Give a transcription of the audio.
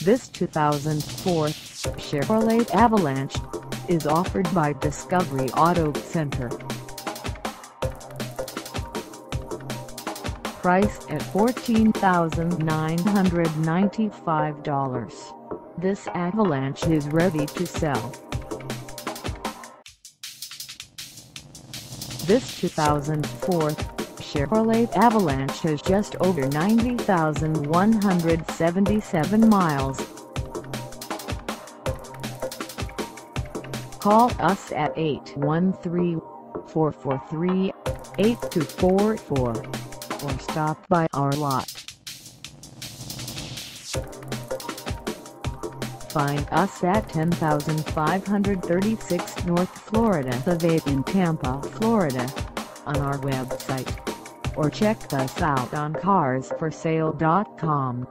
This 2004 Chevrolet Avalanche is offered by Discovery Auto Center. Priced at $14,995, this Avalanche is ready to sell. This 2004 Chevrolet Avalanche has just over 90,177 miles. Call us at 813-443-8244 or stop by our lot. Find us at 10,536 North Florida Ave in Tampa, Florida, on our website, or check us out on carsforsale.com.